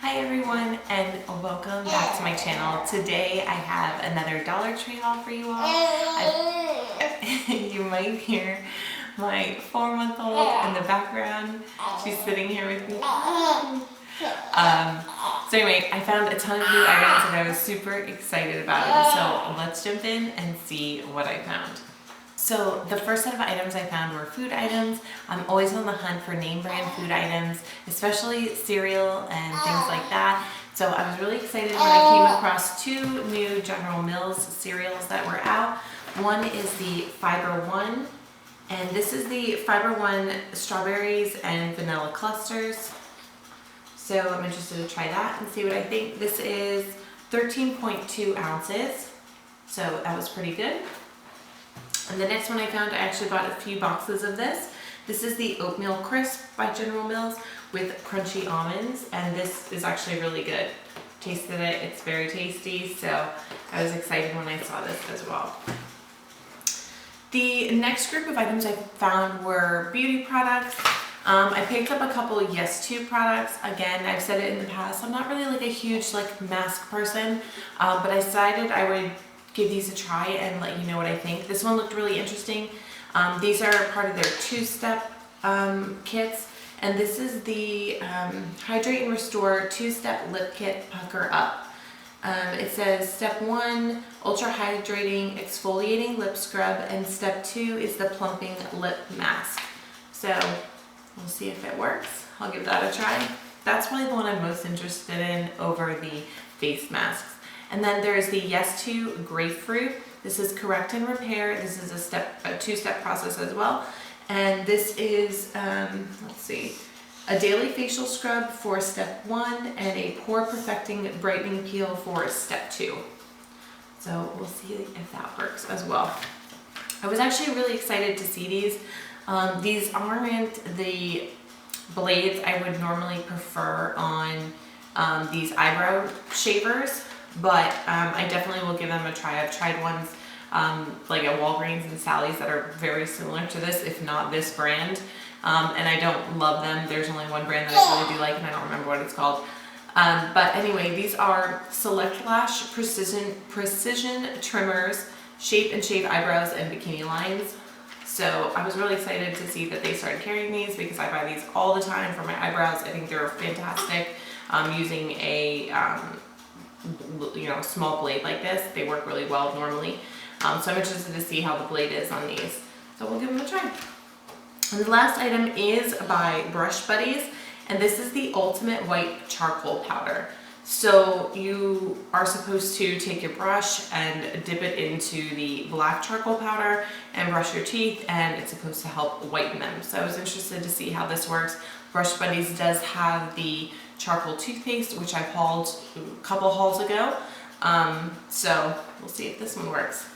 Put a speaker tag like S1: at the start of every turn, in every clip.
S1: Hi everyone, and welcome back to my channel. Today I have another Dollar Tree haul for you all. You might hear my 4-month-old in the background. She's sitting here with me. So anyway, I found a ton of new items and I was super excited about it. So let's jump in and see what I found. So the first set of items I found were food items. I'm always on the hunt for name brand food items, especially cereal and things like that. So I was really excited when I came across two new General Mills cereals that were out. One is the Fiber One, and this is the Fiber One strawberries and vanilla clusters. So I'm interested to try that and see what I think. This is 13.2 ounces, so that was pretty good. And the next one I found, I actually bought a few boxes of this. This is the Oatmeal Crisp by General Mills with crunchy almonds, and this is actually really good. Tasted it, it's very tasty, so I was excited when I saw this as well. The next group of items I found were beauty products. I picked up a couple Yes To products. Again, I've said it in the past, I'm not really like a huge mask person, but I decided I would give these a try and let you know what I think. This one looked really interesting. These are part of their 2-step kits, and this is the Hydrate and Restore 2-step lip kit Pucker Up. It says step 1, ultra hydrating exfoliating lip scrub, and step 2 is the plumping lip mask. So we'll see if it works. I'll give that a try. That's probably the one I'm most interested in over the face masks. And then there's the Yes To Grapefruit. This is correct and repair. This is a 2-step process as well. And this is, let's see, a daily facial scrub for step 1 and a pore perfecting brightening peel for step 2. So we'll see if that works as well. I was actually really excited to see these. These aren't the blades I would normally prefer on these eyebrow shavers, but I definitely will give them a try. I've tried ones like at Walgreens and Sally's that are very similar to this, if not this brand, and I don't love them. There's only one brand that I really do like, and I don't remember what it's called. But anyway, these are Select Lash Precision Trimmers, Shape and Shave Eyebrows and Bikini Lines. So I was really excited to see that they started carrying these because I buy these all the time for my eyebrows. I think they're fantastic. Using a small blade like this, they work really well normally. So I'm interested to see how the blade is on these. So we'll give them a try. And the last item is by Brush Buddies, and this is the Ultimate White Charcoal Powder. So you are supposed to take your brush and dip it into the black charcoal powder and brush your teeth, and it's supposed to help whiten them. So I was interested to see how this works. Brush Buddies does have the charcoal toothpaste, which I hauled a couple hauls ago. So we'll see if this one works.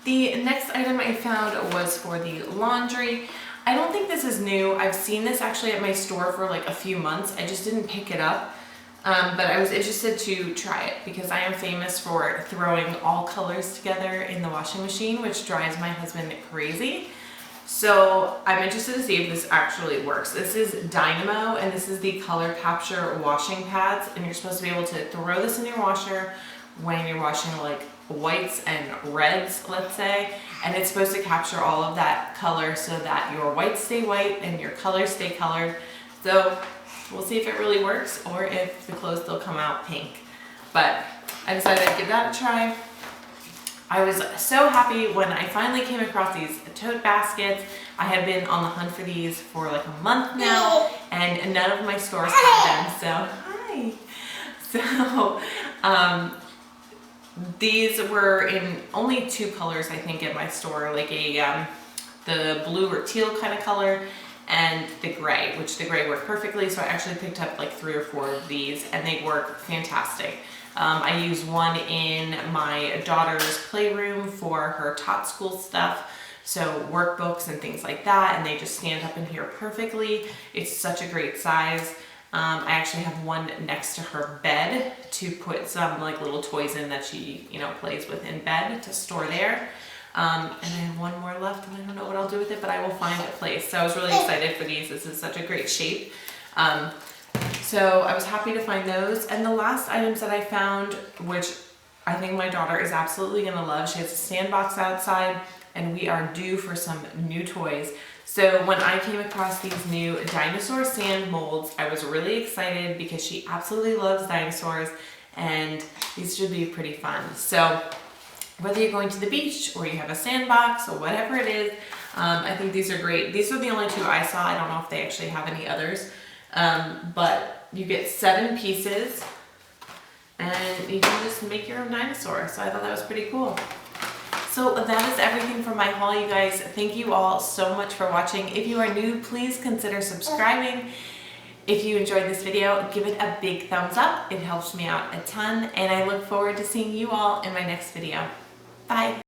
S1: The next item I found was for the laundry. I don't think this is new. I've seen this actually at my store for like a few months. I just didn't pick it up. But I was interested to try it because I am famous for throwing all colors together in the washing machine, which drives my husband crazy. So I'm interested to see if this actually works. This is Dynamo, and this is the color capture washing pads, and you're supposed to be able to throw this in your washer when you're washing like whites and reds, let's say, and it's supposed to capture all of that color so that your whites stay white and your colors stay colored. So we'll see if it really works or if the clothes still come out pink. But I decided to give that a try. I was so happy when I finally came across these Tote Baskets. I have been on the hunt for these for like a month now, and none of my stores have them. So, hi. So, these were in only 2 colors, I think, at my store, like the blue or teal kind of color, and the gray, which the gray worked perfectly. So I actually picked up like 3 or 4 of these, and they work fantastic. I use one in my daughter's playroom for her Tot School stuff, so workbooks and things like that, and they just stand up in here perfectly. It's such a great size. I actually have one next to her bed to put some like little toys in that she, plays with in bed to store there. And I have one more left, and I don't know what I'll do with it, but I will find a place. So I was really excited for these. This is such a great shape. So I was happy to find those. And the last items that I found, which I think my daughter is absolutely gonna love, she has a sandbox outside and we are due for some new toys. So when I came across these new dinosaur sand molds, I was really excited because she absolutely loves dinosaurs and these should be pretty fun. So whether you're going to the beach or you have a sandbox or whatever it is, I think these are great. These are the only two I saw. I don't know if they actually have any others, but you get 7 pieces and you can just make your own dinosaur. So I thought that was pretty cool. So that is everything for my haul, you guys. Thank you all so much for watching. If you are new, please consider subscribing. If you enjoyed this video, give it a big thumbs up. It helps me out a ton, and I look forward to seeing you all in my next video. Bye.